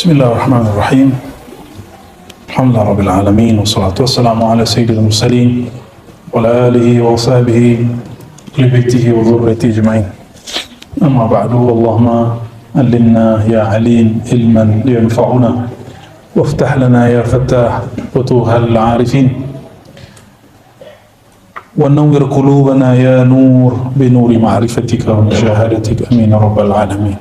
Bismillahirrahmanirrahim. Alhamdulillah Rabbil Alamin. Wassalatu wassalamu ala sayyidil mursalin wa ala alihi wa sahbihi li baitihi wa dhurriyyatihi ajma'in. Amma ba'du. Allahumma allimna ya alim ilman yanfa'una waftah lana ya fattah futuhal arifin wa nawwir qulubana ya nur bi nuri ma'rifatika wa musyahadatika amin ya rabbal alamin.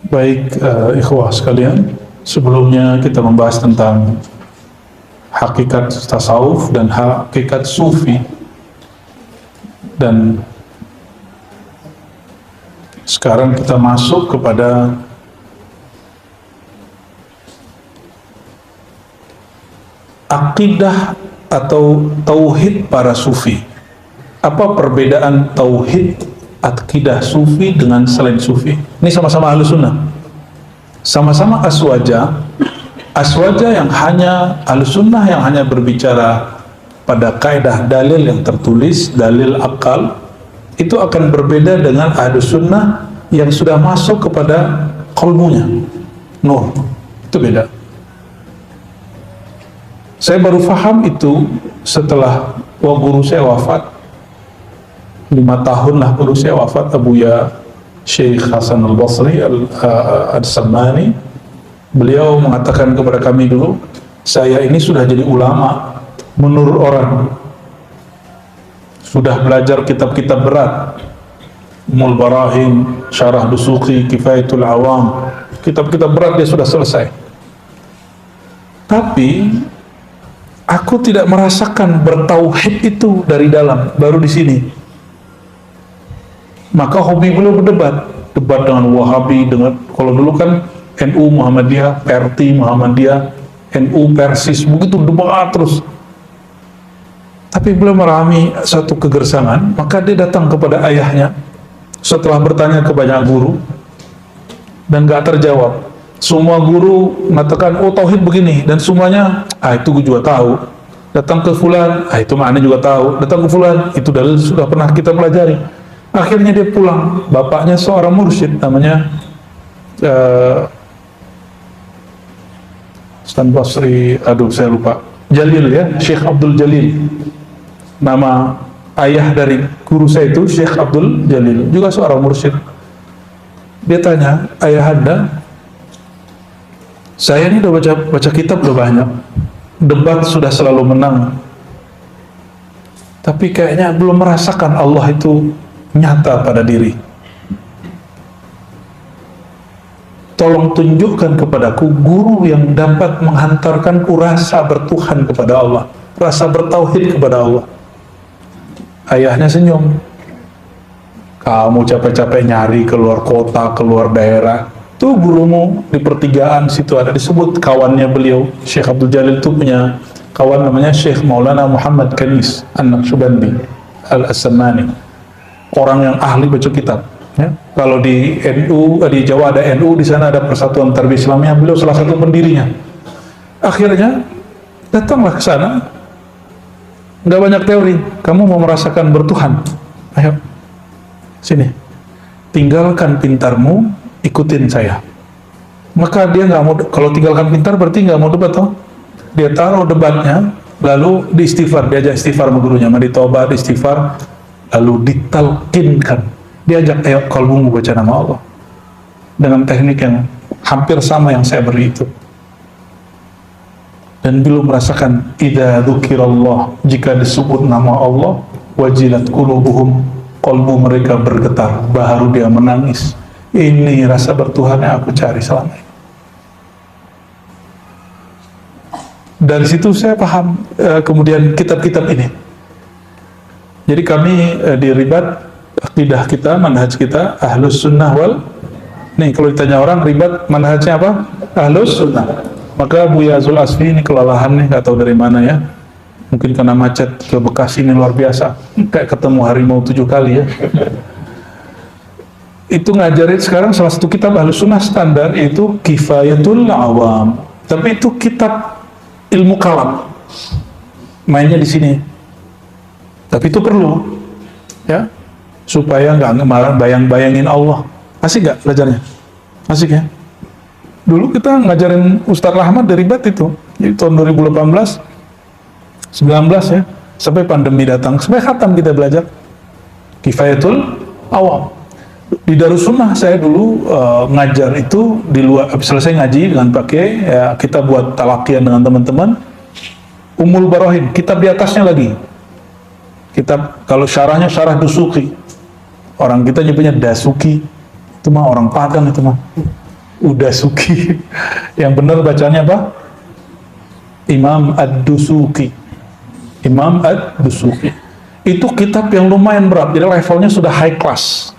Baik, ikhwah sekalian, sebelumnya kita membahas tentang hakikat tasawuf dan hakikat sufi, dan sekarang kita masuk kepada akidah atau tauhid para sufi. Apa perbedaan tauhid akidah sufi dengan selain sufi? Ini sama-sama ahlu sunnah, sama-sama aswaja yang hanya ahlu sunnah, yang hanya berbicara pada kaidah dalil yang tertulis, dalil akal. Itu akan berbeda dengan ahlu sunnah yang sudah masuk kepada qalbunya, nur. Itu beda. Saya baru faham itu setelah guru saya wafat. 5 tahun lah guru saya wafat, Abuya Syekh Hasan al-Basri al-Sammani. Beliau mengatakan kepada kami dulu, saya ini sudah jadi ulama menurut orang, sudah belajar kitab-kitab berat, Ummul Barahin, Syarah Dusuki, Kifayatul Awam, kitab-kitab berat dia sudah selesai. Tapi aku tidak merasakan bertauhid itu dari dalam, baru di sini. Maka hobi beliau debat dengan Wahabi, dengan, kalau dulu kan NU Muhammadiyah, PRT Muhammadiyah, NU Persis, begitu debat terus. Tapi beliau merahami satu kegersangan, maka dia datang kepada ayahnya setelah bertanya ke banyak guru dan gak terjawab. Semua guru mengatakan, oh tauhid begini, dan semuanya, itu gue juga tahu. Datang ke fulan, itu maknanya juga tahu. Datang ke fulan, itu dalil sudah pernah kita pelajari. Akhirnya dia pulang. Bapaknya seorang mursyid, namanya Stan Basri, saya lupa, Jalil ya, Syekh Abdul Jalil. Nama ayah dari guru saya itu Syekh Abdul Jalil, juga seorang mursyid. Dia tanya, ayah Anda, saya ini udah baca kitab udah banyak, debat sudah selalu menang, tapi kayaknya belum merasakan Allah itu nyata pada diri. Tolong tunjukkan kepadaku guru yang dapat menghantarkanku rasa bertuhan kepada Allah, rasa bertauhid kepada Allah. Ayahnya senyum. Kamu capek-capek nyari keluar kota, keluar daerah, tuh gurumu di pertigaan situ ada, disebut kawannya beliau. Syekh Abdul Jalil itu punya kawan namanya Syekh Maulana Muhammad Kanis An-Naqsyubandi Al-Sammani, orang yang ahli baca kitab ya. Kalau di NU, di Jawa ada NU, di sana ada Persatuan Tarbiyah Islamiyah, beliau salah satu pendirinya. Akhirnya datanglah ke sana, nggak banyak teori, kamu mau merasakan bertuhan, ayo sini, tinggalkan pintarmu, ikutin saya. Maka dia nggak mau, kalau tinggalkan pintar berarti nggak mau debat toh. Dia taruh debatnya, lalu diistighfar, diajak istighfar sama gurunya, mandi taubat, istighfar, lalu ditalkinkan, diajak, ayo kalbumu baca nama Allah, dengan teknik yang hampir sama yang saya beri itu. Dan belum merasakan, idza dzukirallah, jika disebut nama Allah, wajilat qulubuhum, kalbu mereka bergetar, baru dia menangis. Ini rasa bertuhan yang aku cari selama ini. Dari situ saya paham kemudian kitab-kitab ini. Jadi kami di Ribat, akidah kita, manhaj kita Ahlus Sunnah wal, nih kalau ditanya orang Ribat manhajnya apa? Ahlus Sunnah. Maka Buya Zul Asfi ini kelelahan nih, gak tahu dari mana ya, mungkin karena macet ke Bekasi ini luar biasa, kayak ketemu harimau 7 kali ya. Itu ngajarin sekarang salah satu kitab Ahlus Sunnah standar, yaitu Kifayatul Awam, tapi itu kitab ilmu kalam, mainnya di sini. Tapi itu perlu ya, supaya nggak bayang-bayangin Allah. Asik nggak belajarnya? Asik ya? Dulu kita ngajarin Ustadz Rahmat dari bat itu, jadi tahun 2018, 19 ya, sampai pandemi datang, sampai khatam kita belajar Kifayatul Awam. Di Darussunnah saya dulu ngajar itu di luar, selesai ngaji dengan pakai ya, kita buat talaqian dengan teman-teman. Ummul Barahin, kitab di atasnya lagi. Kitab, kalau syarahnya syarah Dusuki. Orang kita nyebutnya Dasuki. Itu mah orang Padang itu mah. Udasuki. Yang benar bacanya apa? Imam Ad-Dusuki. Imam Ad-Dusuki. Itu kitab yang lumayan berat, jadi levelnya sudah high class.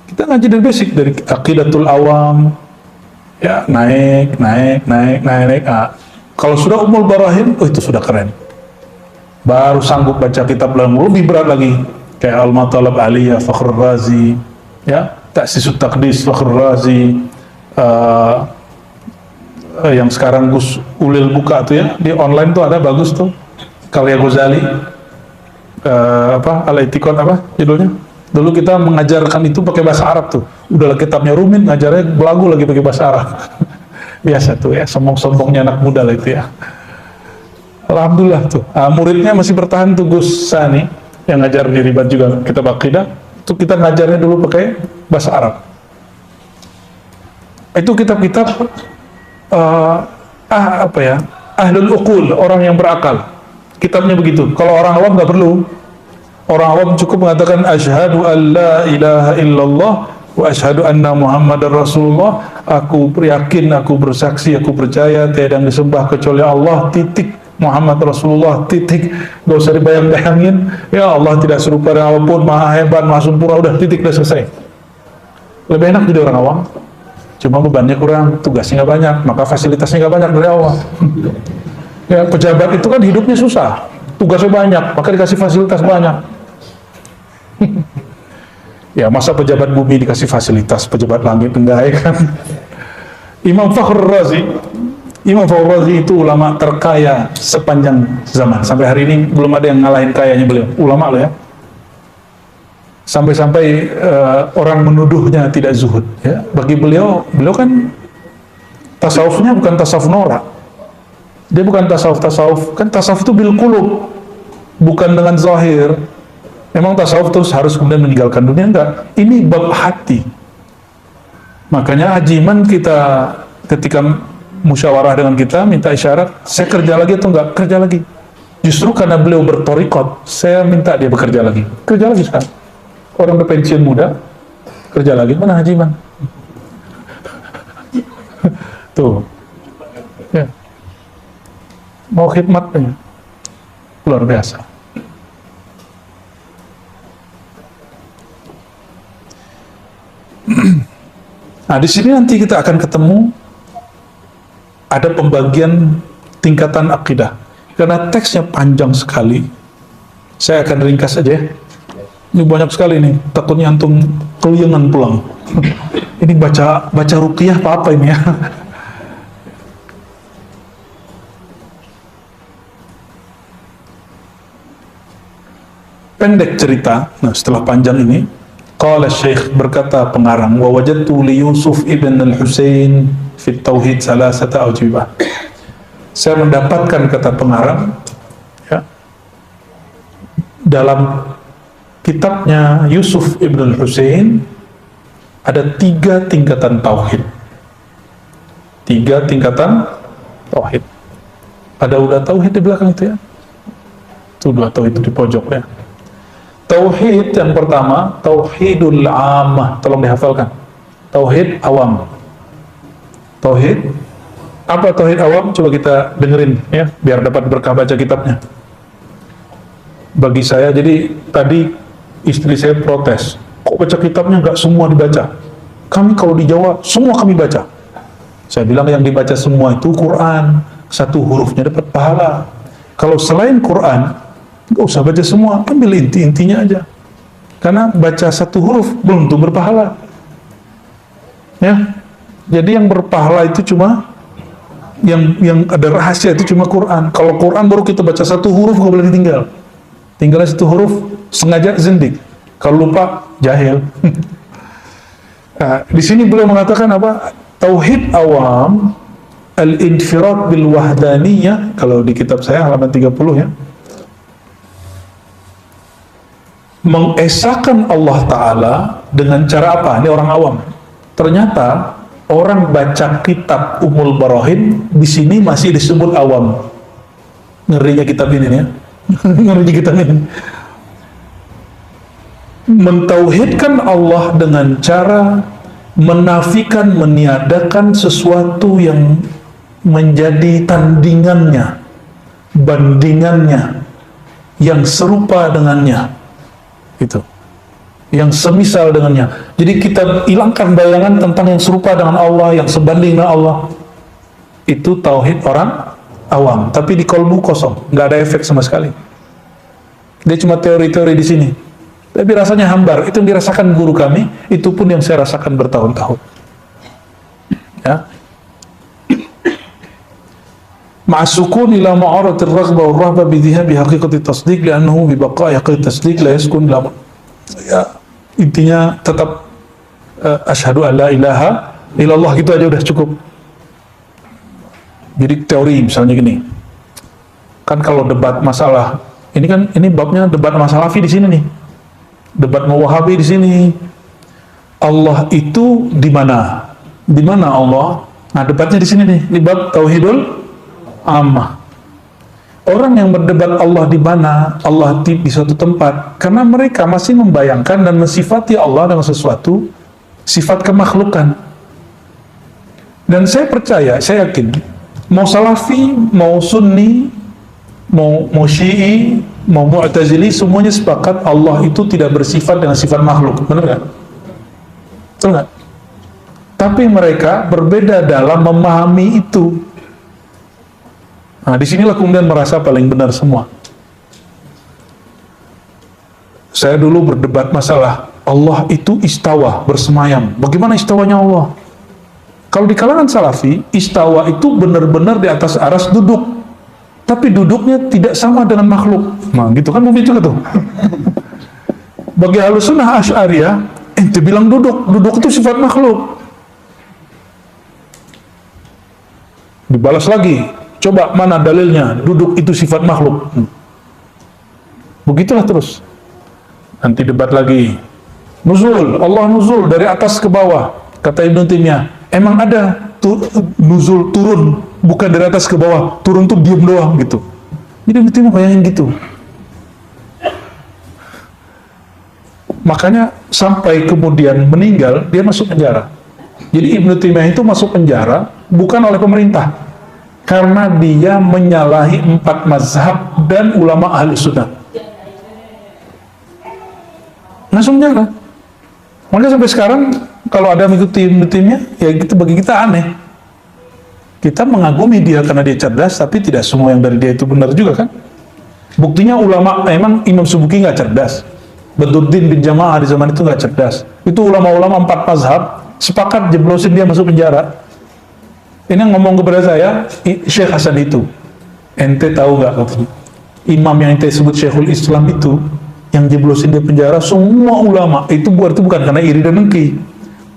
Kita ngaji dari basic, dari Aqidatul Awam, ya naik. Kalau sudah Ummul Barahin, oh itu sudah keren. Baru sanggup baca kitab yang lebih berat lagi, kayak Al-Matalab Aliyah Fakhrul Razi, ya Ta'sisut Taqdis Fakhrul Razi, yang sekarang Gus Ulil buka tuh ya, di online tuh ada bagus tuh, karya Ghazali, Al-I'tiqad apa judulnya? Dulu kita mengajarkan itu pakai bahasa Arab tuh. Udah kitabnya rumit, ngajarnya belagu lagi pakai bahasa Arab. Biasa tuh ya, sombong-sombongnya anak muda lah itu ya. Alhamdulillah tuh. Muridnya masih bertahan tuh Gus Sani, yang ngajar di Ribat juga kitab Aqidah. Itu kita ngajarnya dulu pakai bahasa Arab. Itu kitab-kitab Ahlul Uqul, orang yang berakal. Kitabnya begitu. Kalau orang awam nggak perlu. Orang awam cukup mengatakan asyhadu an la ilaha illallah wa asyhadu anna muhammadar rasulullah. Aku yakin, aku bersaksi, aku percaya tiada yang disembah kecuali Allah, titik. Muhammad Rasulullah, titik. Gak usah dibayang-bayangin, ya Allah tidak serupa dengan apapun, maha hebat, maha sempurna, udah titik, udah selesai. Lebih enak jadi orang awam. Cuma bebannya kurang, tugasnya nggak banyak, maka fasilitasnya nggak banyak dari awal. Ya, pejabat itu kan hidupnya susah, tugasnya banyak, maka dikasih fasilitas banyak. Ya masa pejabat bumi dikasih fasilitas, pejabat langit enggak ya kan? Imam Fakhrul Razi itu ulama terkaya sepanjang zaman. Sampai hari ini belum ada yang ngalahin kayanya beliau. Ulama loh ya. Sampai-sampai orang menuduhnya tidak zuhud. Ya. Bagi beliau kan tasawufnya bukan tasawuf norak. Dia bukan tasawuf. Kan tasawuf itu bil qulub, bukan dengan zahir. Memang tasawuf terus harus kemudian meninggalkan dunia, enggak. Ini bab hati. Makanya ajiman kita ketika musyawarah dengan kita minta isyarat, saya kerja lagi atau enggak? Kerja lagi. Justru karena beliau bertorikot, saya minta dia bekerja lagi. Kerja lagi sekarang. Orang berpensiun muda, kerja lagi. Mana ajiman? Tuh. Ya. Mau khidmat ya. Luar biasa. Nah, di sini nanti kita akan ketemu ada pembagian tingkatan akidah. Karena teksnya panjang sekali, saya akan ringkas aja ya. Ini banyak sekali nih, takutnya antum keliengan pulang. Ini baca ruqyah apa ini ya? Pendek cerita, nah setelah panjang ini, qala Syekh, berkata pengarang, wa wajadtu li Yusuf ibn al-Husain fi tauhid salasata awjibah. Saya mendapatkan, kata pengarang, ya, dalam kitabnya Yusuf ibn al-Husain ada 3 tingkatan tauhid. 3 tingkatan tauhid. Ada udah tauhid di belakang itu ya. Itu 2 tauhid itu di pojok ya. Tauhid yang pertama, tauhidul ammah, tolong dihafalkan. Tauhid awam. Tauhid apa tauhid awam? Coba kita dengerin ya, biar dapat berkah baca kitabnya. Bagi saya, jadi tadi istri saya protes, kok baca kitabnya nggak semua dibaca? Kami kalau di Jawa semua kami baca. Saya bilang yang dibaca semua itu Quran, 1 hurufnya dapat pahala. Kalau selain Quran, nggak usah baca semua, ambil inti-intinya aja. Karena baca 1 huruf belum tentu berpahala. Ya, jadi yang berpahala itu cuma yang ada rahasia itu cuma Quran. Kalau Quran baru kita baca 1 huruf nggak boleh ditinggal. Tinggalnya 1 huruf sengaja zindik. Kalau lupa jahil. Nah, di sini beliau mengatakan apa? Tauhid awam, al-infirad bil wahdaniyah, kalau di kitab saya halaman 30 ya, mengesahkan Allah Ta'ala dengan cara apa? Ini orang awam. Ternyata orang baca kitab Ummul Barahin di sini masih disebut awam. Ngerinya kitab ini ya. Ngerinya kitab ini. Mentauhidkan Allah dengan cara menafikan, meniadakan sesuatu yang menjadi tandingannya, bandingannya, yang serupa dengannya, itu, yang semisal dengannya. Jadi kita hilangkan bayangan tentang yang serupa dengan Allah, yang sebanding dengan Allah. Itu tauhid orang awam, tapi di kolbu kosong, nggak ada efek sama sekali. Dia cuma teori-teori di sini, tapi rasanya hambar. Itu yang dirasakan guru kami, itu pun yang saya rasakan bertahun-tahun. Ya. Ma'asukun ila ma'aratir raghbah wa rahbah bidhihabi haqiqati tasdiq li'annahu bibaqa'i haqiqati tasdiq la yaskun la. Ya, intinya tetap asyhadu an la ilaha illallah, gitu aja udah cukup. Jadi teori misalnya gini, kan kalau debat masalah ini babnya debat masalah di sini nih, debat Wahabi di sini. Allah itu di mana? Di mana Allah? Nah, debatnya di sini nih, di bab tauhidul ammah. Orang yang berdebat Allah di mana, Allah di suatu tempat, karena mereka masih membayangkan dan mensifati Allah dengan sesuatu sifat kemakhlukan. Dan saya percaya, saya yakin, mau Salafi, mau Sunni, mau Syi'i, mau Mu'tazili, semuanya sepakat Allah itu tidak bersifat dengan sifat makhluk. Benar nggak? Betul nggak? Tapi mereka berbeda dalam memahami itu. Nah, disinilah kemudian merasa paling benar semua. Saya dulu berdebat masalah Allah itu istawa, bersemayam. Bagaimana istawanya Allah? Kalau di kalangan Salafi, istawa itu benar-benar di atas aras duduk. Tapi duduknya tidak sama dengan makhluk. Nah, gitu kan mungkin juga tuh. Bagi Ahlussunnah Asy'ariyah, ente bilang duduk. Duduk itu sifat makhluk. Dibalas lagi, coba mana dalilnya, duduk itu sifat makhluk. Begitulah terus. Nanti debat lagi. Nuzul, Allah nuzul dari atas ke bawah. Kata Ibnu Taimiyah, emang ada nuzul turun, bukan dari atas ke bawah. Turun tuh diem doang gitu. Jadi Ibnu Taimiyah bayangin gitu. Makanya sampai kemudian meninggal, dia masuk penjara. Jadi Ibnu Taimiyah itu masuk penjara bukan oleh pemerintah, karena dia menyalahi 4 mazhab dan ulama ahli sunnah. Langsung penjara. Makanya sampai sekarang kalau ada mengikuti Ibnu Taimiyah, ya gitu, bagi kita aneh. Kita mengagumi dia karena dia cerdas, tapi tidak semua yang dari dia itu benar juga kan. Buktinya ulama, emang Imam Subuki nggak cerdas, Badruddin bin Jamaah di zaman itu nggak cerdas. Itu ulama-ulama 4 mazhab sepakat jeblosin dia masuk penjara. Ini yang ngomong kepada saya Syekh Hasan itu, ente tahu nggak, katanya, imam yang ente sebut Syekhul Islam itu yang jeblosin dia penjara semua ulama itu berarti bukan karena iri dan dengki,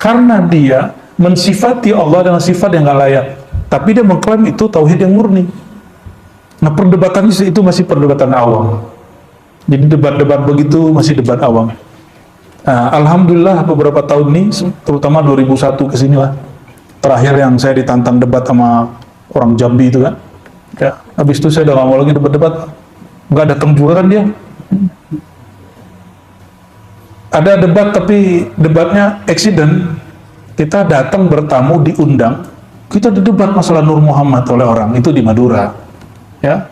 karena dia mensifati Allah dengan sifat yang nggak layak, tapi dia mengklaim itu tauhid yang murni. Nah, perdebatan itu masih perdebatan awam. Jadi debat-debat begitu masih debat awam. Nah, alhamdulillah beberapa tahun ini, terutama 2001 kesinilah, terakhir yang saya ditantang debat sama orang Jambi itu kan, ya, habis itu saya udah gak mau lagi debat-debat, nggak datang juga kan dia. Ada debat tapi debatnya accident, kita datang bertamu diundang, kita didebat masalah Nur Muhammad oleh orang itu di Madura, ya,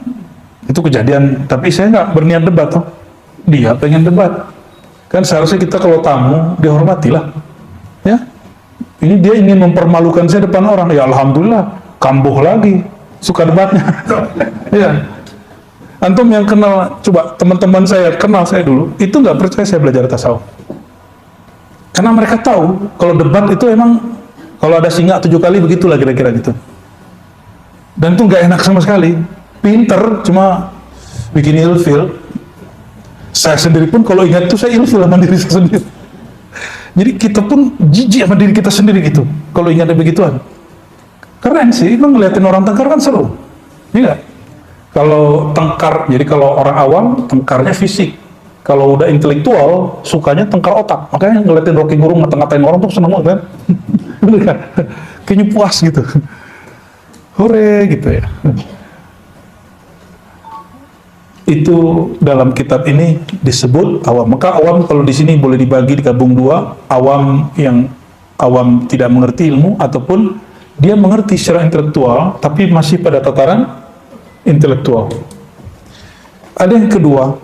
itu kejadian. Tapi saya nggak berniat debat toh, dia pengen debat, kan seharusnya kita kalau tamu dihormatilah, ya. Ini dia ingin mempermalukan saya depan orang, ya alhamdulillah, kambuh lagi, suka debatnya. Ya, antum yang kenal, coba teman-teman saya kenal saya dulu, itu nggak percaya saya belajar tasawuf, karena mereka tahu kalau debat itu emang kalau ada singa 7 kali begitulah kira-kira gitu, dan itu nggak enak sama sekali. Pinter cuma bikin ilfil. Saya sendiri pun kalau ingat itu saya ilfil sama diri saya sendiri. Jadi kita pun jijik sama diri kita sendiri gitu kalau ingat begituan. Keren sih, lu ngeliatin orang tengkar kan seru, iya nggak? Kalau tengkar, jadi kalau orang awam tengkarnya fisik, kalau udah intelektual sukanya tengkar otak. Makanya ngeliatin Rocky Gerung ngata-ngatain orang tuh seneng banget kan. Bener kan? Kayaknya puas gitu, hore gitu ya. Itu dalam kitab ini disebut awam. Maka awam kalau di sini boleh dibagi digabung dua, awam yang awam tidak mengerti ilmu, ataupun dia mengerti secara intelektual tapi masih pada tataran intelektual. Ada yang kedua,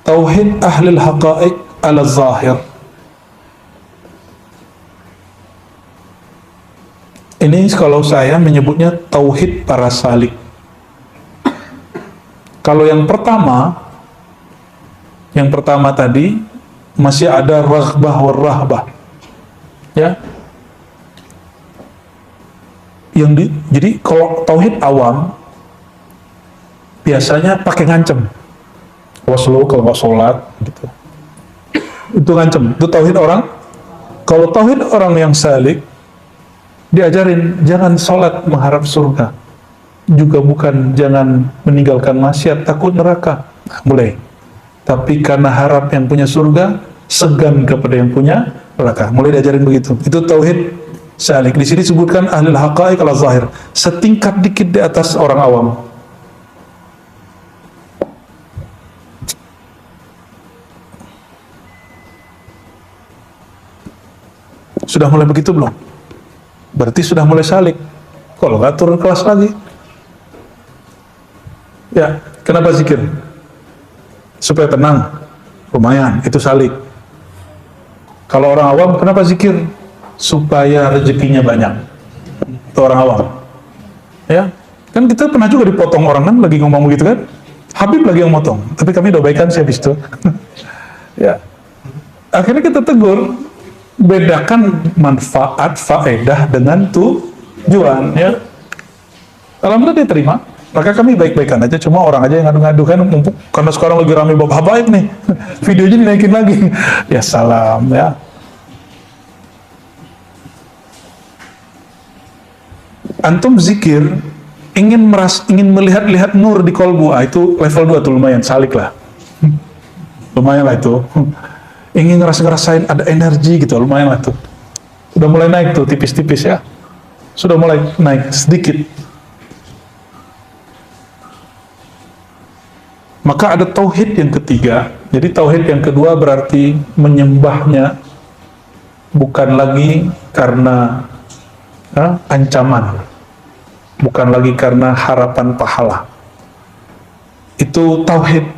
tauhid ahlil haqa'iq ala zahir. Ini kalau saya menyebutnya tauhid para salik. Kalau yang pertama tadi masih ada raghbah war rahbah, ya. Jadi kalau tauhid awam biasanya pakai ngancem, awas lo kalau nggak sholat gitu, itu ngancem, itu tauhid orang. Kalau tauhid orang yang salik, diajarin jangan sholat mengharap surga, juga bukan jangan meninggalkan maksiat takut neraka, mulai. Tapi karena harap yang punya surga, segan kepada yang punya neraka, mulai diajarin begitu. Itu tauhid salik. Di sini disebutkan ahlul haqa'iq ala zahir, setingkat dikit di atas orang awam. Sudah mulai begitu belum? Berarti sudah mulai salik. Kalau nggak turun kelas lagi. Ya, kenapa zikir? Supaya tenang. Lumayan, itu salik. Kalau orang awam, kenapa zikir? Supaya rezekinya banyak. Itu orang awam. Ya, kan kita pernah juga dipotong orang kan, lagi ngomong begitu kan? Habib lagi yang motong, tapi kami udah baikan sih habis itu. Ya, akhirnya kita tegur, bedakan manfaat, faedah dengan tujuan. Ya, alhamdulillah dia terima. Maka kami baik-baikan aja, cuma orang aja yang ngadu-ngadu kan, mumpuk karena sekarang lagi rame bab habaib nih, videonya dinaikin lagi. Ya salam ya. Antum zikir ingin melihat nur di kolbu, itu level 2 tuh, lumayan salik lah. Lumayan lah itu. Ingin ngerasain ada energi gitu, lumayan lah tuh. Udah mulai naik tuh tipis-tipis ya. Sudah mulai naik sedikit. Maka ada tauhid yang ketiga. Jadi tauhid yang kedua berarti menyembahnya bukan lagi karena ancaman, bukan lagi karena harapan pahala. Itu tauhid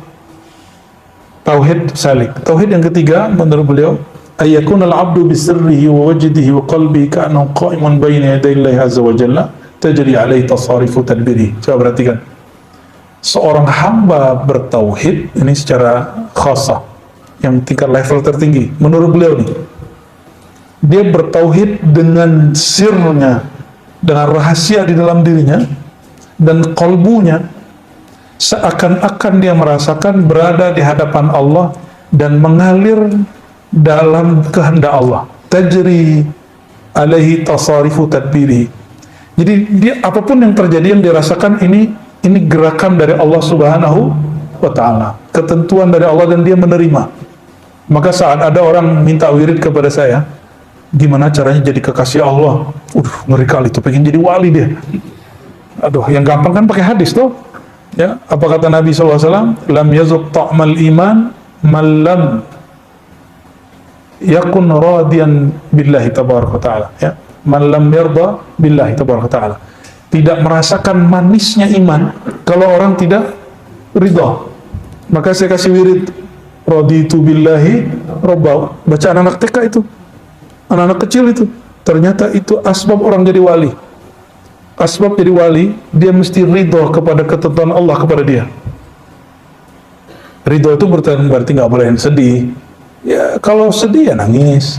salik. Tauhid yang ketiga menurut beliau, ayyakunal abdu bisirrihi wa wajdihi wa qalbihi ka'annahu qa'imun baina yaday Allah azza wa jalla tajri alaihi tasarifu tadbiri. Coba perhatikan. Seorang hamba bertauhid ini secara khasah, yang tingkat level tertinggi menurut beliau nih, dia bertauhid dengan sirnya, dengan rahasia di dalam dirinya dan kolbunya, seakan-akan dia merasakan berada di hadapan Allah dan mengalir dalam kehendak Allah. Tajri alaihi tasarifu tadbiri. Jadi dia apapun yang terjadi, yang dirasakan ini gerakan dari Allah Subhanahu wa ta'ala, ketentuan dari Allah, dan dia menerima. Maka saat ada orang minta wirid kepada saya, gimana caranya jadi kekasih Allah? Ngeri kali tuh, pengen jadi wali dia. Aduh, yang gampang kan pakai hadis tuh. Ya, apa kata Nabi SAW? Lam yazuk ta'mal iman man lam yakun radiyan billahi tabaraka ta'ala. Ya, man lam yarda billahi tabaraka ta'ala. Tidak merasakan manisnya iman kalau orang tidak ridha. Maka saya kasih wirid raditu billahi robba. Baca anak-anak TK itu, anak-anak kecil itu. Ternyata itu asbab orang jadi wali. Asbab jadi wali, dia mesti ridha kepada ketentuan Allah kepada dia. Ridha itu berarti nggak boleh sedih. Ya kalau sedih ya nangis,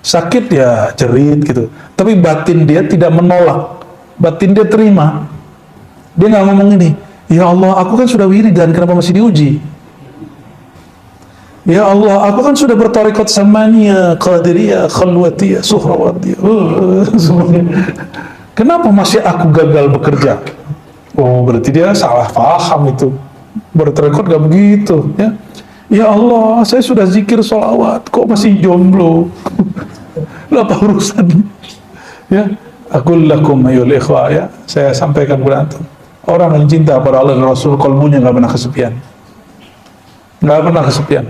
sakit ya jerit gitu. Tapi batin dia tidak menolak. Batin dia terima. Dia nggak ngomong ini, ya Allah, aku kan sudah wiridan, kenapa masih diuji? Ya Allah, aku kan sudah bertarekat samania, qadiriyah, khalwatiyah, suhrawatiyah, semuanya. Kenapa masih aku gagal bekerja? Oh, berarti dia salah paham itu. Bertarekat gak begitu, ya. Ya Allah, saya sudah zikir sholawat, kok masih jomblo? Apa urusan? Ya, aku lakum ayol ikhwah, ya. Saya sampaikan kepada antum. Orang yang cinta pada Allah dan Rasul, kalbunya gak pernah kesepian. Gak pernah kesepian.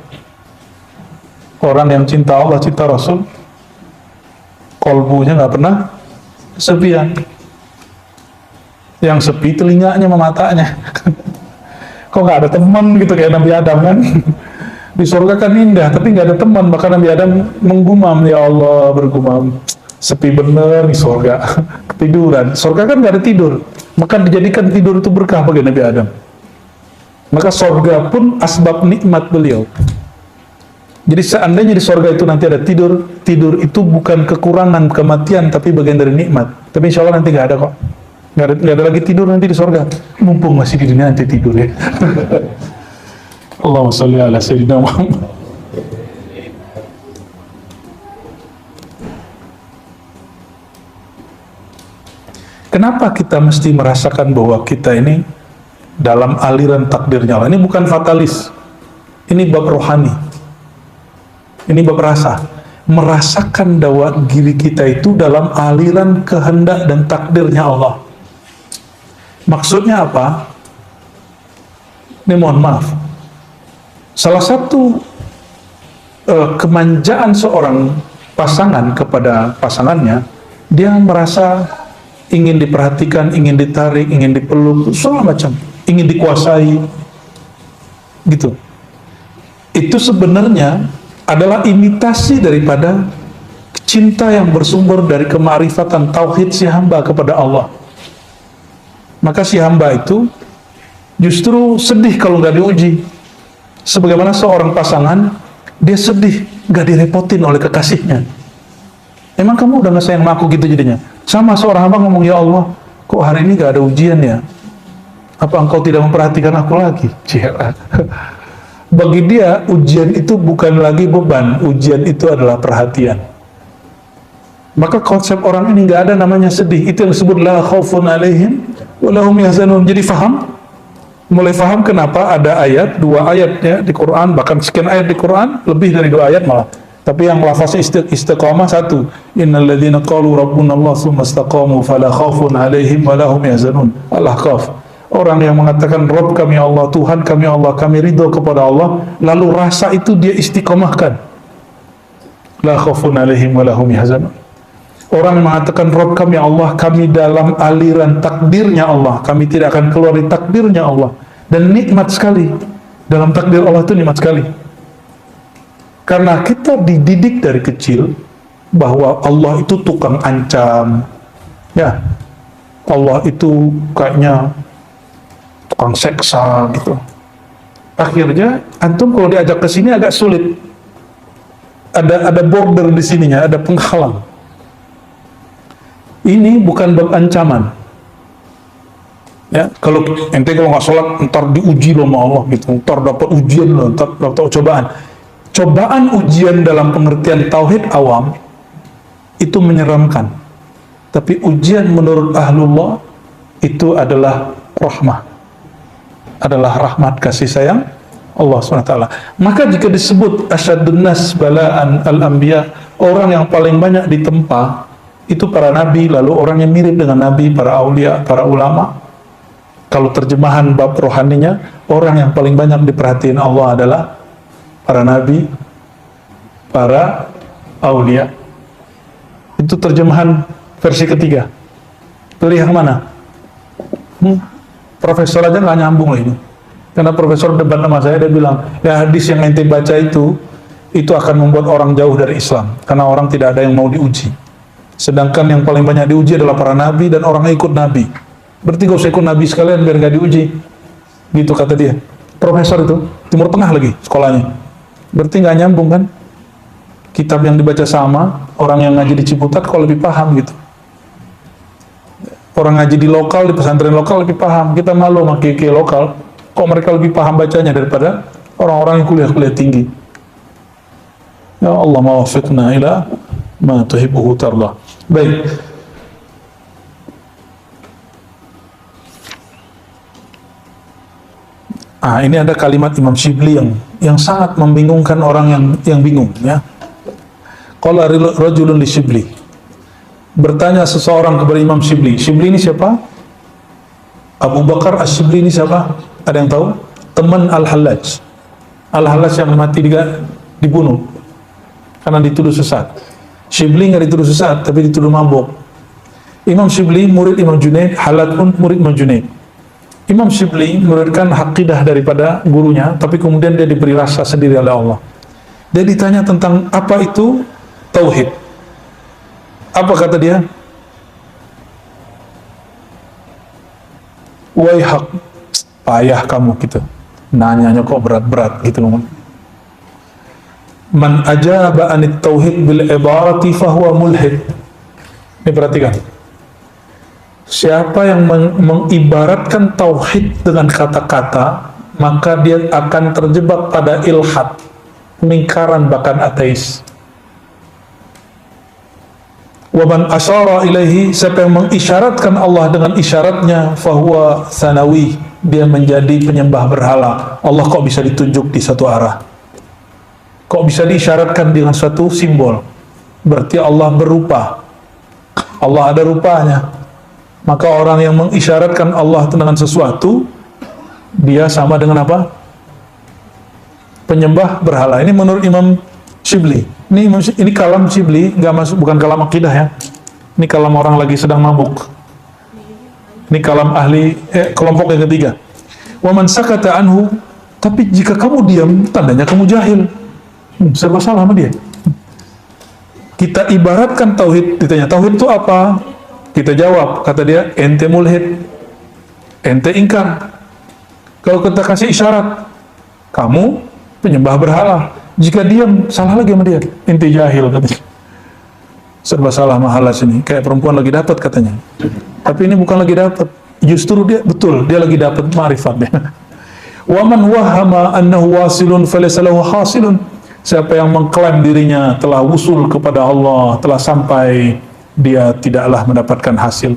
Orang yang cinta Allah, cinta Rasul, kolbunya nggak pernah kesepian. Yang sepi telinganya sama matanya. Kok nggak ada teman gitu kayak Nabi Adam kan? Di surga kan indah, tapi nggak ada teman. Maka Nabi Adam menggumam, ya Allah, bergumam, sepi bener di surga. Ketiduran. Surga kan nggak ada tidur. Maka dijadikan tidur itu berkah bagi Nabi Adam. Maka surga pun asbab nikmat beliau. Jadi seandainya di surga itu nanti ada tidur, tidur itu bukan kekurangan kematian, tapi bagian dari nikmat. Tapi insya Allah nanti nggak ada kok, nggak ada lagi tidur nanti di surga. Mumpung masih di dunia nanti tidur ya. Allahumma sholli ala sayyidina Muhammad. Kenapa kita mesti merasakan bahwa kita ini dalam aliran takdirnya Allah? Ini bukan fatalis, ini bab rohani. Ini bab rasa, merasakan bahwa diri kita itu dalam aliran kehendak dan takdirnya Allah. Maksudnya apa? Ini mohon maaf. Salah satu kemanjaan seorang pasangan kepada pasangannya, dia merasa ingin diperhatikan, ingin ditarik, ingin dipeluk, segala macam, ingin dikuasai, gitu. Itu sebenarnya adalah imitasi daripada cinta yang bersumber dari kemarifatan tauhid si hamba kepada Allah. Maka si hamba itu justru sedih kalau nggak diuji. Sebagaimana seorang pasangan, dia sedih nggak direpotin oleh kekasihnya. Emang kamu udah nggak sayang sama aku gitu jadinya? Sama seorang hamba ngomong, ya Allah, kok hari ini nggak ada ujian ya? Apa engkau tidak memperhatikan aku lagi? Cila. Bagi dia, ujian itu bukan lagi beban, ujian itu adalah perhatian. Maka konsep orang ini nggak ada namanya sedih. Itu yang disebut la khaufun alaihim wa lahum yahzanun. Jadi faham? Mulai faham kenapa ada ayat, 2 ayat ya di Quran, bahkan sekian ayat di Quran, lebih dari 2 ayat malah. Tapi yang lafaznya istiqamah 1. Innal ladzina qalu rabbuna Allah tsumma istaqamu fala khaufun alaihim wa lahum yahzanun. Al-Ahqaf. Orang yang mengatakan Rabb kami Allah, Tuhan kami Allah, kami ridho kepada Allah, lalu rasa itu dia istiqomahkan. La khaufun alaihim wa lahum yahzanun. Orang yang mengatakan Rabb kami Allah, kami dalam aliran takdirnya Allah, kami tidak akan keluar dari takdirnya Allah. Dan nikmat sekali. Dalam takdir Allah itu nikmat sekali. Karena kita dididik dari kecil bahwa Allah itu tukang ancam. Ya. Allah itu kayaknya tukang seksa gitu. Akhirnya antum kalau diajak ke sini agak sulit. Ada border di sininya, ada penghalang. Ini bukan bab ancaman. Ya, kalau nggak sholat ntar diuji loh sama Allah gitu, ntar dapat ujian loh, ntar dapat cobaan. Cobaan ujian dalam pengertian tauhid awam itu menyeramkan. Tapi ujian menurut ahlullah itu adalah rahmah. Adalah rahmat kasih sayang Allah SWT. Maka jika disebut asyadun nas balaan al-anbiya, orang yang paling banyak ditempa itu para nabi, lalu orang yang mirip dengan nabi, para aulia, para ulama. Kalau terjemahan bab rohaninya, orang yang paling banyak diperhatiin Allah adalah para nabi, para aulia. Itu terjemahan versi ketiga. Pilih yang mana? Profesor aja nggak nyambung loh ini. Karena profesor debat sama saya, dia bilang, ya hadis yang ente baca itu akan membuat orang jauh dari Islam. Karena orang tidak ada yang mau diuji. Sedangkan yang paling banyak diuji adalah para nabi dan orang yang ikut nabi. Berarti gak usah ikut nabi sekalian biar gak diuji. Gitu kata dia. Profesor itu, Timur Tengah lagi sekolahnya. Berarti nggak nyambung kan? Kitab yang dibaca sama, orang yang ngaji di Ciputat kok lebih paham gitu. Orang ngaji di lokal, di pesantren lokal lebih paham. Kita malu sama kiai lokal, kok mereka lebih paham bacanya daripada orang-orang yang kuliah-kuliah tinggi. Ya Allah, mawafiqna ila ma tuhibbuhu tardah. Baik. Ini ada kalimat Imam Shibli yang sangat membingungkan orang yang bingung, ya. Qala rajulun li Shibli. Bertanya seseorang kepada Imam Shibli. Shibli ini siapa? Abu Bakar Ash-Shibli ini siapa? Ada yang tahu? Teman Al-Hallaj. Al-Hallaj yang mati dibunuh karena dituduh sesat. Shibli nggak dituduh sesat, tapi dituduh mabuk. Imam Shibli murid Imam Junaid, Hallaj pun murid Imam Junaid. Imam Shibli menuturkan aqidah daripada gurunya, tapi kemudian dia diberi rasa sendiri oleh Allah. Dia ditanya tentang apa itu tauhid. Apa kata dia? Waihak, payah kamu gitu. Nanyanya kok berat-berat gitu. Man ajaba anit tauhid bil ibarati fahuwa mulhid. Ini perhatikan. Siapa yang mengibaratkan tauhid dengan kata-kata, maka dia akan terjebak pada ilhad, pengingkaran bahkan ateis. Wa man asyara ilaihi, siapa yang mengisyaratkan Allah dengan isyaratnya, fahuwa sanawi, dia menjadi penyembah berhala. Allah kok bisa ditunjuk di satu arah? Kok bisa diisyaratkan dengan suatu simbol? Berarti Allah berupa. Allah ada rupanya. Maka orang yang mengisyaratkan Allah dengan sesuatu, dia sama dengan apa? Penyembah berhala. Ini menurut Imam Shibli. Ini kalam Shibli, nggak masuk, bukan kalam akidah ya. Ini kalam orang lagi sedang mabuk. Ini kalam ahli kelompok yang ketiga. Wa man sakata anhu, tapi jika kamu diam, tandanya kamu jahil. Serba salah sama dia. Kita ibaratkan tauhid, ditanya tauhid itu apa? Kita jawab, kata dia, ente mulhid, ente ingkar. Kalau kita kasih isyarat, kamu penyembah berhala. Jika diam, salah lagi sama dia, ente jahil, katanya. Serba salah mahala sini, kayak perempuan lagi dapat katanya. Tapi ini bukan lagi dapat, justru dia betul, dia lagi dapat ma'rifatnya. Wa man wahama annahu wasilun falaysa lahu hasilun. Siapa yang mengklaim dirinya telah wusul kepada Allah, telah sampai, dia tidaklah mendapatkan hasil.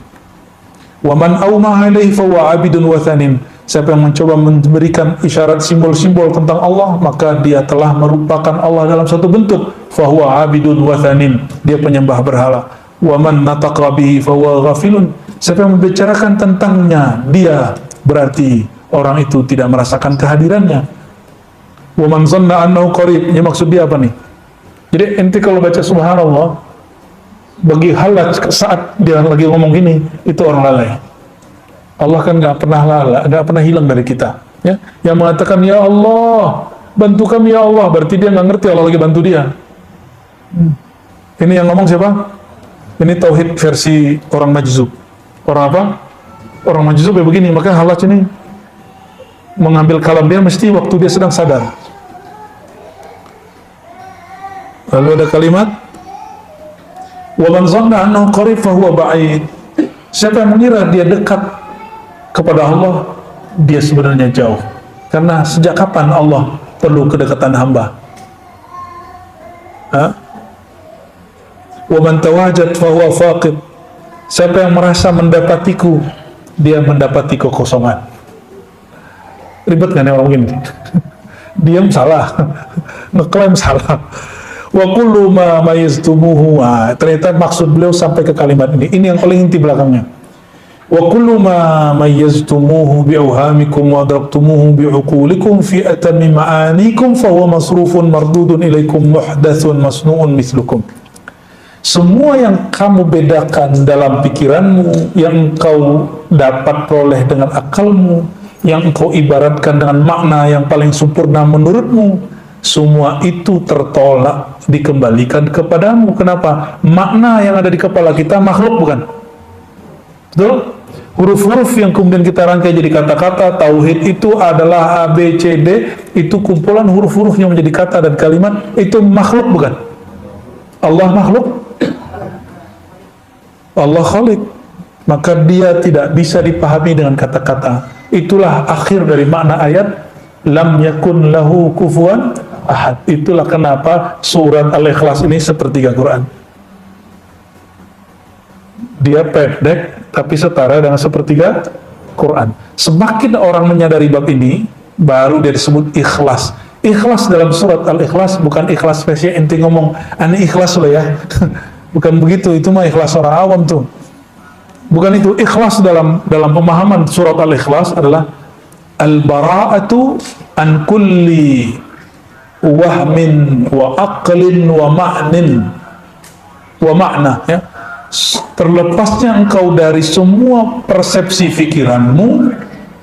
Wa man awmaha ilaihi fa huwa 'abidun wathanin. Siapa yang mencoba memberikan isyarat simbol-simbol tentang Allah, maka dia telah merupakan Allah dalam satu bentuk. Fa huwa 'abidun wathanin. Dia penyembah berhala. Wa man nataqa bihi fa huwa ghafilun. Siapa yang membicarakan tentangnya, dia berarti orang itu tidak merasakan kehadirannya. Wa man zanna annahu qarib. Ini maksud dia apa nih? Jadi ente kalau baca subhanallah, bagi Hallaj saat dia lagi ngomong gini, itu orang lalai. Allah kan nggak pernah lalai, nggak pernah hilang dari kita. Ya, yang mengatakan ya Allah, bantu kami ya Allah, berarti dia nggak ngerti Allah lagi bantu dia. Ini yang ngomong siapa? Ini tauhid versi orang majzub. Orang apa? Orang majzub ya begini. Maka Hallaj ini mengambil kalam dia mesti waktu dia sedang sadar. Lalu ada kalimat, wa man zanna annahu qarib fa huwa ba'id. Siapa yang mengira dia dekat kepada Allah, dia sebenarnya jauh. Karena sejak kapan Allah perlu kedekatan hamba? Wa man tawajad fa huwa faqid. Siapa yang merasa mendapatiku, dia mendapati kekosongan. Ribet kan ya orang begini? Diam salah, ngeklaim salah. Wa kullu ma mayaztumuhu. Ternyata maksud beliau sampai ke kalimat ini. Ini yang paling inti belakangnya. Wa kullu ma mayaztumuhu bi'awhamikum wa adraktumuhu bi'uqulikum fi atami ma'anikum fa huwa masrufun mardudun ilaikum muhdathun masnu'un mislukum. Semua yang kamu bedakan dalam pikiranmu, yang engkau dapat peroleh dengan akalmu, yang engkau ibaratkan dengan makna yang paling sempurna menurutmu, semua itu tertolak, dikembalikan kepadamu. Kenapa? Makna yang ada di kepala kita makhluk, bukan? Betul? Huruf-huruf yang kemudian kita rangkai jadi kata-kata, tauhid itu adalah A, B, C, D, itu kumpulan huruf-huruf yang menjadi kata dan kalimat, itu makhluk, bukan? Allah makhluk? Allah khalik. Maka dia tidak bisa dipahami dengan kata-kata. Itulah akhir dari makna ayat, lam yakun lahu kufuwan ahad. Itulah kenapa surat Al-Ikhlas ini sepertiga Quran. Dia pendek tapi setara dengan sepertiga Quran. Semakin orang menyadari bab ini, baru dia disebut ikhlas. Ikhlas dalam surat Al-Ikhlas bukan ikhlas spesial ente ngomong aneh ikhlas loh ya. Bukan begitu, itu mah ikhlas orang awam tuh. Bukan itu. Ikhlas dalam pemahaman surat Al-Ikhlas adalah al-bara'atu an kulli wahmin wa aqlin wa ma'nin wa ma'na, ya. Terlepasnya engkau dari semua persepsi pikiranmu,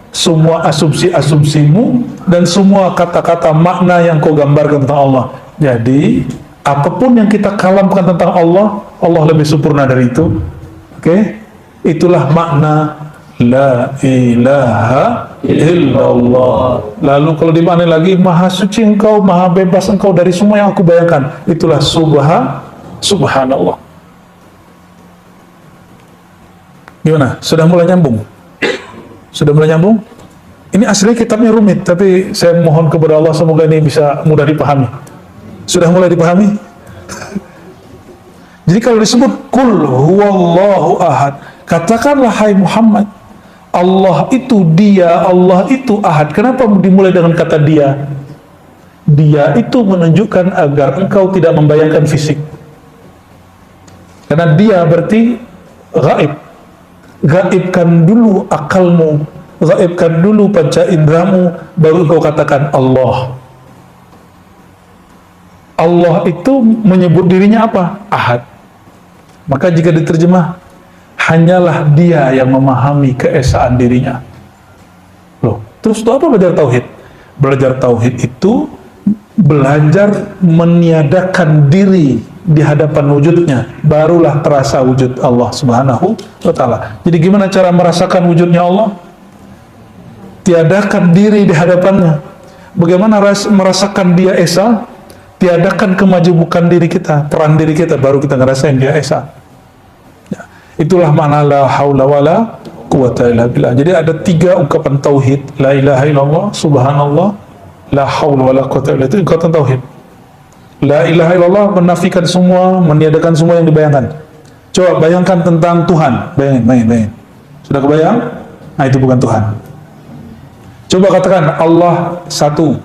semua asumsi-asumsimu, dan semua kata-kata makna yang kau gambarkan tentang Allah. Jadi apapun yang kita kalamkan tentang Allah, Allah lebih sempurna dari itu. Oke? Itulah makna la ilaha illallah. Lalu kalau dimaknai lagi, maha suci engkau, maha bebas engkau dari semua yang aku bayangkan. Itulah subhanallah. Gimana? Sudah mulai nyambung? Sudah mulai nyambung? Ini aslinya kitabnya rumit, tapi saya mohon kepada Allah semoga ini bisa mudah dipahami. Sudah mulai dipahami? Jadi kalau disebut Qul huwallahu ahad, katakanlah hai Muhammad, Allah itu dia, Allah itu ahad. Kenapa dimulai dengan kata dia? Dia itu menunjukkan agar engkau tidak membayangkan fisik. Karena dia berarti gaib. Gaibkan dulu akalmu, gaibkan dulu panca indramu, baru engkau katakan Allah. Allah itu menyebut dirinya apa? Ahad. Maka jika diterjemah, hanyalah dia yang memahami keesaan dirinya. Loh, terus itu apa belajar tauhid? Belajar tauhid itu belajar meniadakan diri di hadapan wujudnya, barulah terasa wujud Allah Subhanahu wa ta'ala. Jadi gimana cara merasakan wujudnya Allah? Tiadakan diri di hadapannya. Bagaimana merasakan dia esa? Tiadakan kemajemukan diri kita, peran diri kita, baru kita ngerasain dia esa. Ya. Itulah makna la haula wala quwata illa billah. Jadi ada 3 ungkapan tauhid, la ilaha illallah, subhanallah, la haula wala quwata illa billah. Itu ungkapan tauhid. La ilaha illallah menafikan semua, meniadakan semua yang dibayangkan. Coba bayangkan tentang Tuhan. Bayangin. Sudah kebayang? Nah, itu bukan Tuhan. Coba katakan Allah satu.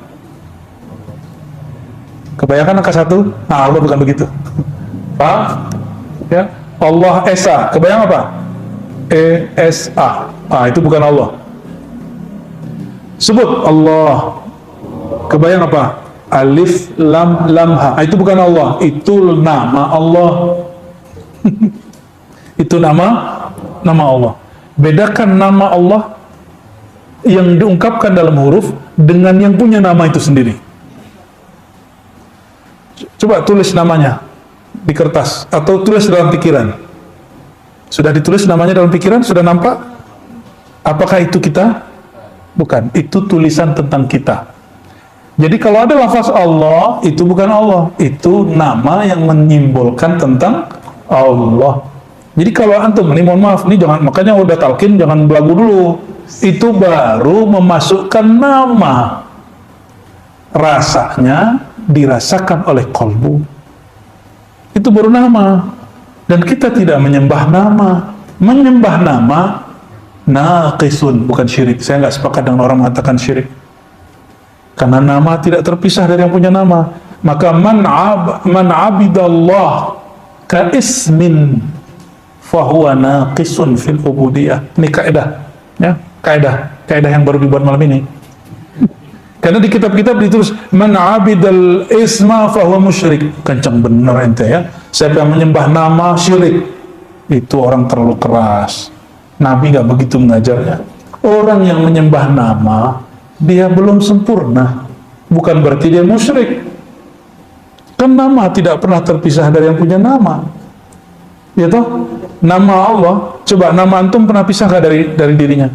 Kebayangkan angka 1? Nah, Allah bukan begitu. Paham? Ya. Allah Esa. Kebayang apa? E-S-A. Ah, itu bukan Allah. Sebut Allah. Kebayang apa? Alif lam lam ha. Itu bukan Allah, itu nama Allah. Itu nama Allah. Bedakan nama Allah yang diungkapkan dalam huruf dengan yang punya nama itu sendiri. Coba tulis namanya di kertas atau tulis dalam pikiran. Sudah ditulis namanya dalam pikiran? Sudah nampak? Apakah itu kita? Bukan, itu tulisan tentang kita. Jadi kalau ada lafaz Allah, itu bukan Allah, itu nama yang menyimbolkan tentang Allah. Jadi kalau antum, ini mohon maaf, ini jangan, makanya udah talqin jangan belagu dulu. Itu baru memasukkan nama. Rasanya dirasakan oleh kolbu. Itu baru nama. Dan kita tidak menyembah nama. Menyembah nama naqisun, bukan syirik. Saya nggak sepakat dengan orang mengatakan syirik. Karena nama tidak terpisah dari yang punya nama. Maka man abidallah ka ismin fahuwa naqisun fil ubudiyah. Ini kaidah, ya, kaidah yang baru dibuat malam ini. Karena di kitab-kitab ditulis man abidal isma fahuwa musyrik. Kencang bener ente ya. Siapa yang menyembah nama syirik, itu orang terlalu keras. Nabi nggak begitu mengajarnya. Orang yang menyembah nama, dia belum sempurna, bukan berarti dia musyrik. Kan nama tidak pernah terpisah dari yang punya nama, ya toh? Nama Allah, coba nama antum pernah pisah nggak dari dirinya?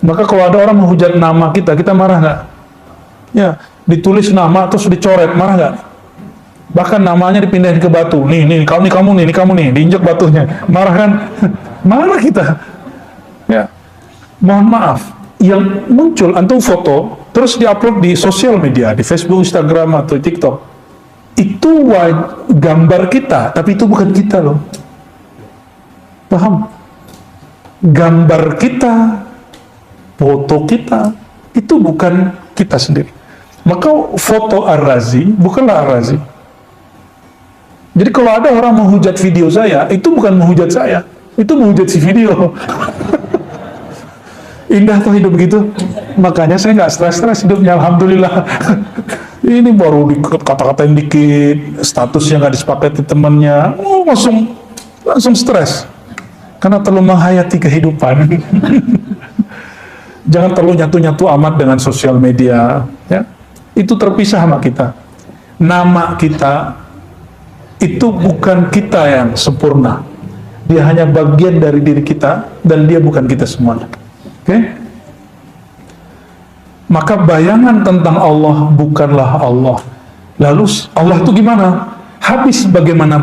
Maka kalau ada orang menghujat nama kita marah nggak? Ya, ditulis nama terus dicoret, marah nggak? Bahkan namanya dipindahin ke batu, nih kamu nih, diinjak batunya, marah kan? Marah kita. Ya, mohon maaf. Yang muncul antum foto terus diupload di sosial media, di Facebook, Instagram, atau TikTok. Itu gambar kita, tapi itu bukan kita loh. Paham? Gambar kita, foto kita, itu bukan kita sendiri. Maka foto Ar-Razi bukanlah Ar-Razi. Jadi kalau ada orang menghujat video saya, itu bukan menghujat saya, itu menghujat si video. Indah tuh hidup begitu. Makanya saya nggak stres-stres hidupnya, alhamdulillah. Ini baru kata-katain dikit, statusnya nggak disepakati temannya, langsung stres. Karena terlalu menghayati kehidupan. Jangan terlalu nyatu-nyatu amat dengan sosial media. Ya. Itu terpisah sama kita. Nama kita, itu bukan kita yang sempurna. Dia hanya bagian dari diri kita, dan dia bukan kita semuanya. Oke? Maka bayangan tentang Allah bukanlah Allah. Lalu Allah itu gimana? Habis bagaimana,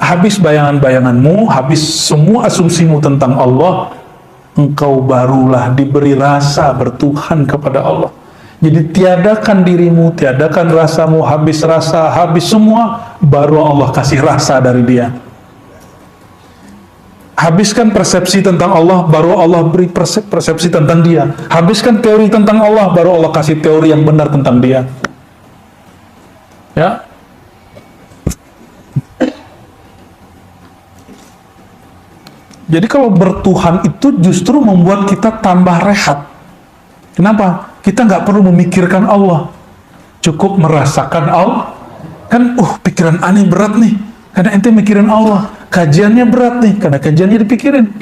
habis bayangan-bayanganmu, habis semua asumsimu tentang Allah, engkau barulah diberi rasa bertuhan kepada Allah. Jadi tiadakan dirimu, tiadakan rasamu, habis rasa, habis semua, baru Allah kasih rasa dari dia. Habiskan persepsi tentang Allah, baru Allah beri persepsi tentang dia. Habiskan teori tentang Allah, baru Allah kasih teori yang benar tentang dia. Ya. Jadi kalau bertuhan itu justru membuat kita tambah rehat. Kenapa? Kita nggak perlu memikirkan Allah. Cukup merasakan Allah. Kan, pikiran aneh berat nih. Karena ente mikirin Allah. Kajiannya berat nih, karena kajiannya dipikirin.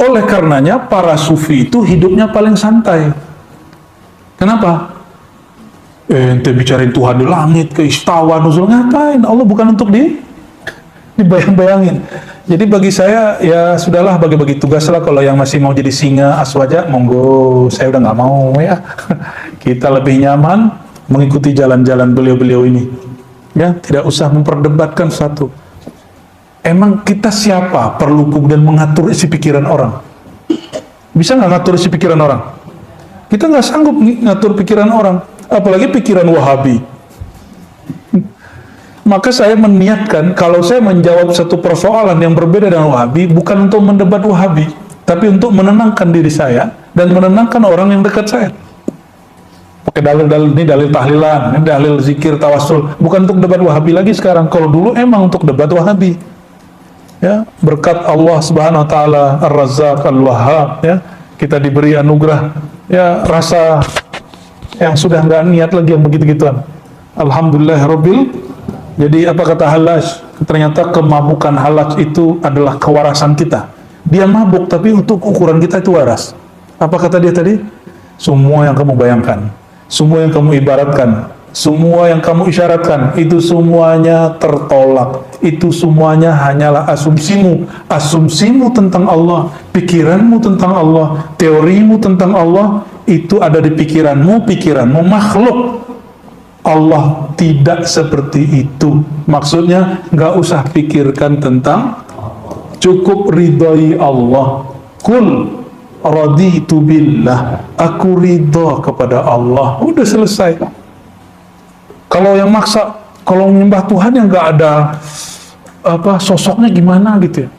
Oleh karenanya, para sufi itu hidupnya paling santai. Kenapa? Ente bicarain Tuhan di langit, ke istawa, nuzul, ngapain? Allah bukan untuk dibayang-bayangin. Jadi bagi saya, ya sudahlah, bagi-bagi tugas lah. Kalau yang masih mau jadi singa, aswaja, monggo. Saya udah nggak mau ya. Kita lebih nyaman mengikuti jalan-jalan beliau-beliau ini. Ya, tidak usah memperdebatkan satu. Emang kita siapa perlu kemudian mengatur isi pikiran orang? Bisa nggak ngatur isi pikiran orang? Kita nggak sanggup ngatur pikiran orang, apalagi pikiran Wahabi. Maka saya meniatkan, kalau saya menjawab satu persoalan yang berbeda dengan Wahabi, bukan untuk mendebat Wahabi, tapi untuk menenangkan diri saya dan menenangkan orang yang dekat saya. Pakai dalil-dalil, ini dalil tahlilan, ini dalil zikir, tawasul, bukan untuk debat Wahabi lagi sekarang. Kalau dulu emang untuk debat Wahabi. Ya, berkat Allah Subhanahu wa taala Ar-Razzaq Al-Wahhab, ya, kita diberi anugerah, ya, rasa yang sudah nggak niat lagi yang begitu-gituan. Alhamdulillahirabbil. Jadi apa kata Hallaj? Ternyata kemabukan Hallaj itu adalah kewarasan kita. Dia mabuk tapi untuk ukuran kita itu waras. Apa kata dia tadi? Semua yang kamu bayangkan, semua yang kamu ibaratkan, semua yang kamu isyaratkan, itu semuanya tertolak. Itu semuanya hanyalah asumsimu. Asumsimu tentang Allah, pikiranmu tentang Allah, teorimu tentang Allah, itu ada di pikiranmu makhluk. Allah tidak seperti itu. Maksudnya, nggak usah pikirkan tentang, cukup ridhoi Allah. Kul raditu billah, aku ridho kepada Allah. Udah selesai. Kalau yang maksa, kalau menyembah Tuhan yang nggak ada sosoknya gimana gitu ya.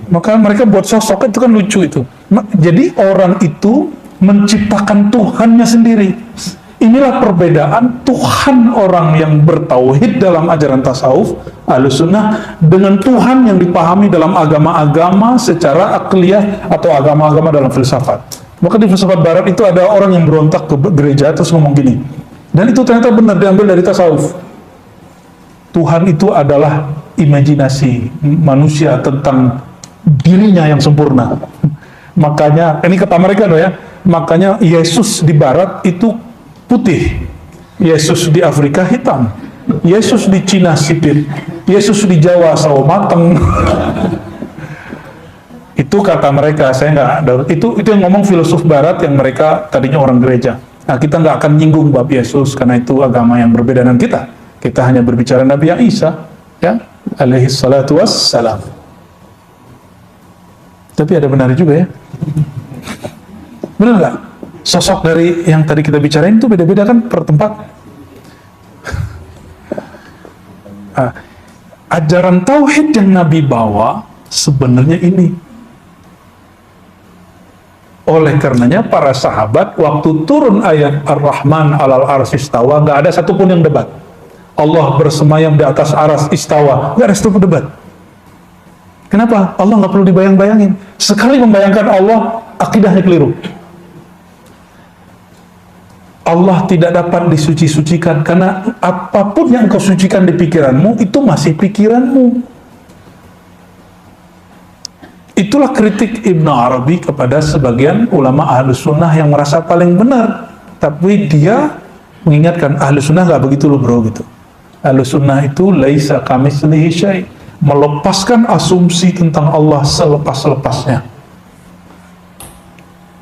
Maka mereka buat sosok itu kan lucu itu. Jadi orang itu menciptakan Tuhannya sendiri. Inilah perbedaan Tuhan orang yang bertauhid dalam ajaran tasawuf Ahlussunnah dengan Tuhan yang dipahami dalam agama-agama secara akliyah atau agama-agama dalam filsafat. Maka di filsafat barat itu ada orang yang berontak ke gereja terus ngomong gini. Dan itu ternyata benar diambil dari tasawuf. Tuhan itu adalah imajinasi manusia tentang dirinya yang sempurna. Makanya, ini kata mereka loh ya, makanya Yesus di barat itu putih, Yesus di Afrika hitam, Yesus di Cina sipit, Yesus di Jawa sawo mateng. Itu kata mereka, saya nggak, itu yang ngomong filosof barat yang mereka tadinya orang gereja. Nah, kita nggak akan nyinggung bab Yesus karena itu agama yang berbeda dengan kita. Kita hanya berbicara Nabi Isa, ya, alaihi salatu wassalam. Tapi ada benar juga ya. Benar nggak? sosok dari yang tadi kita bicarain itu beda-beda kan per tempat. Ajaran tauhid yang Nabi bawa sebenarnya ini. Oleh karenanya para sahabat waktu turun ayat Ar-Rahman 'alal arsy istawa, nggak ada satupun yang debat. Allah bersemayam di atas aras istawa, nggak ada satupun debat. Kenapa? Allah nggak perlu dibayang-bayangin. Sekali membayangkan Allah, akidahnya keliru. Allah tidak dapat disuci-sucikan, karena apapun yang kau sucikan di pikiranmu, itu masih pikiranmu. Itulah kritik Ibn Arabi kepada sebagian ulama Ahlus Sunnah yang merasa paling benar. Tapi dia mengingatkan, Ahlus Sunnah nggak begitu loh bro, gitu. Ahlus Sunnah itu laisa kamitslihi syai', melepaskan asumsi tentang Allah selepas-lepasnya.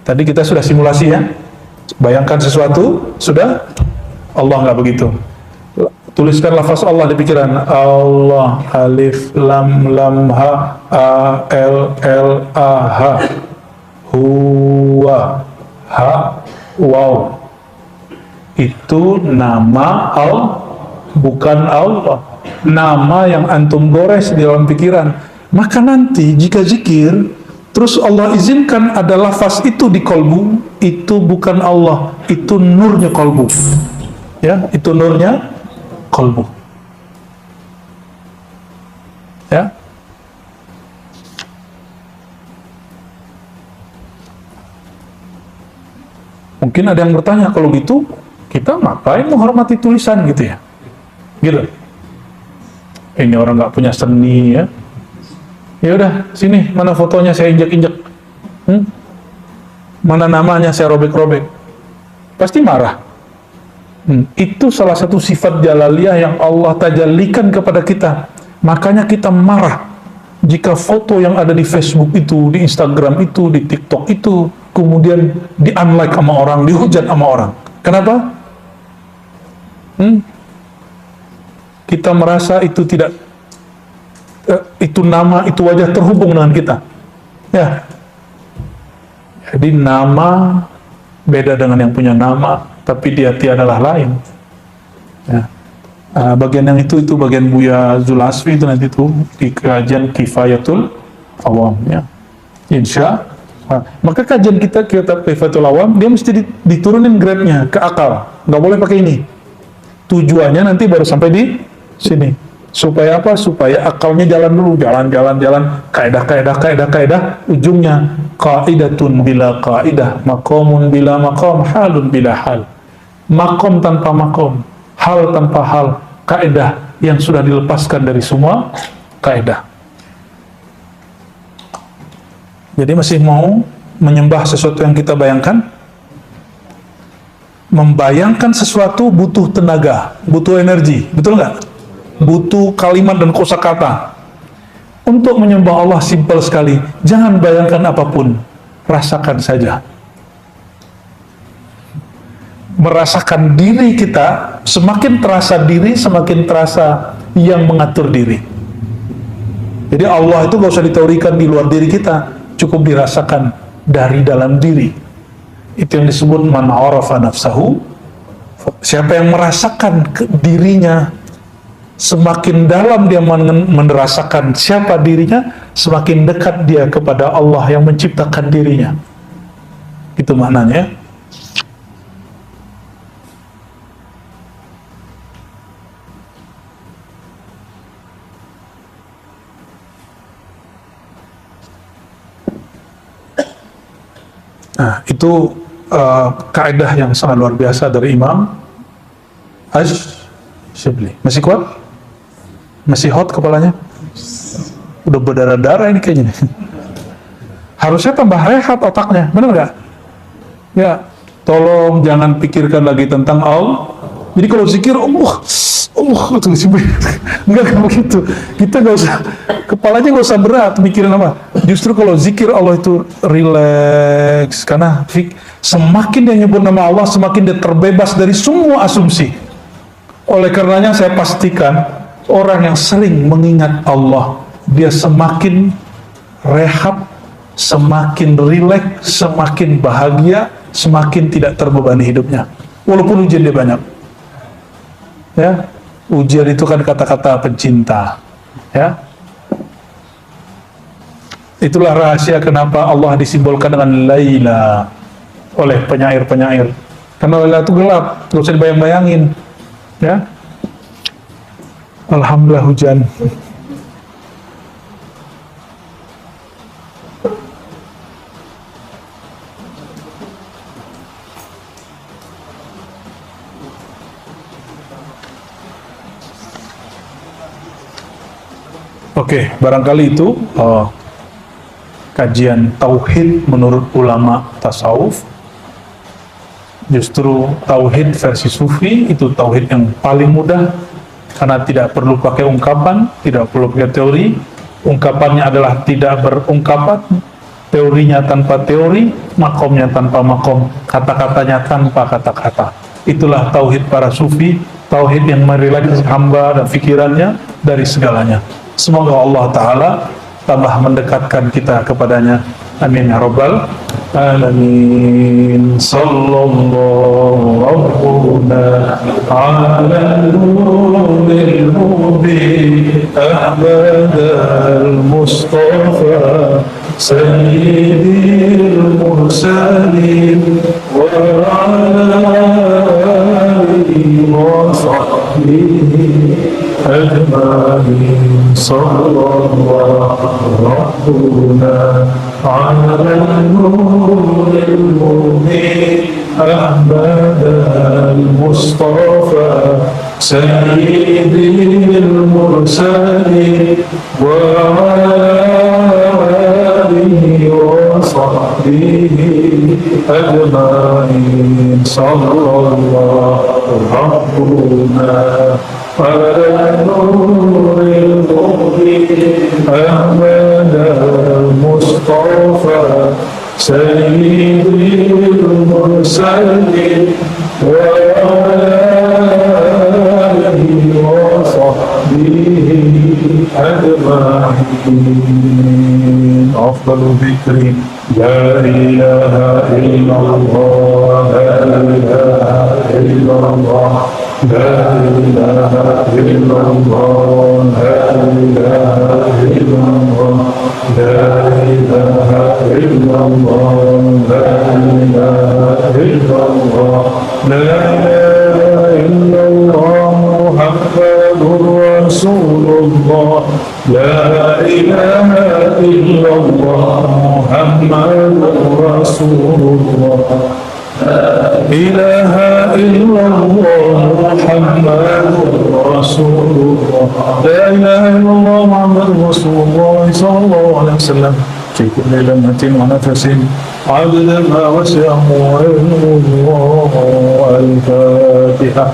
Tadi kita sudah simulasi ya, bayangkan sesuatu, sudah. Allah nggak begitu. Tuliskan lafaz Allah di pikiran. Allah, alif, lam, lam, ha, a, l, l, a, ha, huwa, ha, waw. Itu nama Allah, bukan Allah. Nama yang antum gores di dalam pikiran. Maka nanti jika zikir terus Allah izinkan ada lafaz itu di kolbu, itu bukan Allah, itu nurnya kolbu. Ya, itu nurnya kolbu. Ya. Mungkin ada yang bertanya, kalau gitu kita ngapain menghormati tulisan gitu ya? Gitu. Ini orang nggak punya seni ya. Ya udah, sini mana fotonya saya injek-injek. Mana namanya saya robek-robek. Pasti marah. Itu salah satu sifat jalaliyah yang Allah tajallikan kepada kita. Makanya kita marah jika foto yang ada di Facebook itu, di Instagram itu, di TikTok itu kemudian di-unlike sama orang, dihujat sama orang. Kenapa? Kita merasa itu tidak, itu nama, itu wajah terhubung dengan kita. Ya. Jadi nama beda dengan yang punya nama, tapi dia tiadalah lain. Ya. Bagian yang itu bagian Buya Zulasfi itu nanti itu di kajian Kifayatul Awam. Ya. Insya. Maka kajian kita Kifayatul Awam dia mesti diturunin grade-nya ke akal. Nggak boleh pakai ini. Tujuannya nanti baru sampai di sini. Supaya apa? Supaya akalnya jalan dulu, jalan, kaidah, ujungnya qaidatun bila qaidah, maqamun bila maqam, halun bila hal. Maqam tanpa maqam, hal tanpa hal, kaidah yang sudah dilepaskan dari semua kaidah. Jadi masih mau menyembah sesuatu yang kita bayangkan? Membayangkan sesuatu butuh tenaga, butuh energi, betul nggak? Butuh kalimat dan kosakata. Untuk menyembah Allah simpel sekali, jangan bayangkan apapun, rasakan saja. Merasakan diri kita, semakin terasa diri, semakin terasa yang mengatur diri. Jadi Allah itu gak usah diteorikan di luar diri kita, cukup dirasakan dari dalam diri. Itu yang disebut man arafa nafsahu. Siapa yang merasakan dirinya, semakin dalam dia merasakan siapa dirinya, semakin dekat dia kepada Allah yang menciptakan dirinya. Itu maknanya. Nah, itu kaidah yang sangat luar biasa dari Imam Ash-Shibli. Masih kuat? Masih hot kepalanya? Udah berdarah-darah ini kayaknya. Harusnya tambah rehat otaknya, benar nggak? Ya, tolong jangan pikirkan lagi tentang Allah. Jadi kalau zikir, enggak begitu. Kita nggak usah, kepalanya nggak usah berat mikirin apa. Justru kalau zikir Allah itu relax, karena semakin dia nyebut nama Allah, semakin dia terbebas dari semua asumsi. Oleh karenanya saya pastikan orang yang sering mengingat Allah, dia semakin rehat, semakin rileks, semakin bahagia, semakin tidak terbebani hidupnya, walaupun ujian dia banyak. Ya, ujian itu kan kata-kata pencinta. Ya, itulah rahasia kenapa Allah disimbolkan dengan Laila oleh penyair-penyair. Karena Laila itu gelap, nggak usah dibayang-bayangin. Ya, alhamdulillah hujan. Oke, barangkali itu kajian tauhid menurut ulama tasawuf. Justru tauhid versi sufi itu tauhid yang paling mudah karena tidak perlu pakai ungkapan, tidak perlu pakai teori. Ungkapannya adalah tidak berungkapan, teorinya tanpa teori, makomnya tanpa makom, kata-katanya tanpa kata-kata. Itulah tauhid para sufi, tauhid yang merilekskan hamba dan pikirannya dari segalanya. Semoga Allah Ta'ala tambah mendekatkan kita kepadanya. Amin ya rabbal alamin. Sallallahu rabbuna ala nuril mubin ahmadal mustafa sayyidil mursalin wa ala alihi wa sahbihi أجمعين صلى الله ربنا على النور المبين أحمد المصطفى سيد المرسلين وعلى آله وصحبه أجمعين صلى الله ربنا على النور المبين أحمد المصطفى سيد المرسلين وعلى آله وصحبه أجمعين. أفضل ذكر لا إله إلا الله لا إله إلا الله لا إله إلا الله لا إله إلا الله لا إله إلا الله لا إله إلا الله لا إله إلا الله محمد رسول الله لا إله إلا الله محمد رسول الله لا إله إلا الله محمد رسول الله لا إله إلا الله محمد رسول الله صلى الله عليه وسلم في كل لمحة ونفس عدد ما وسعه علم الله. الفاتحة.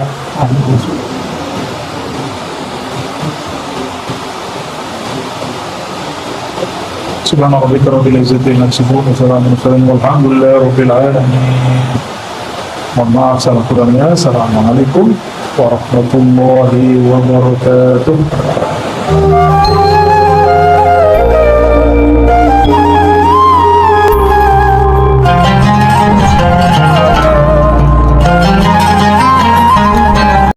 سبحان ربك رب العزة عما يصفون وسلام على المرسلين والحمد لله رب العالمين. Mohon maaf salah kurangnya. Assalamualaikum warahmatullahi wabarakatuh.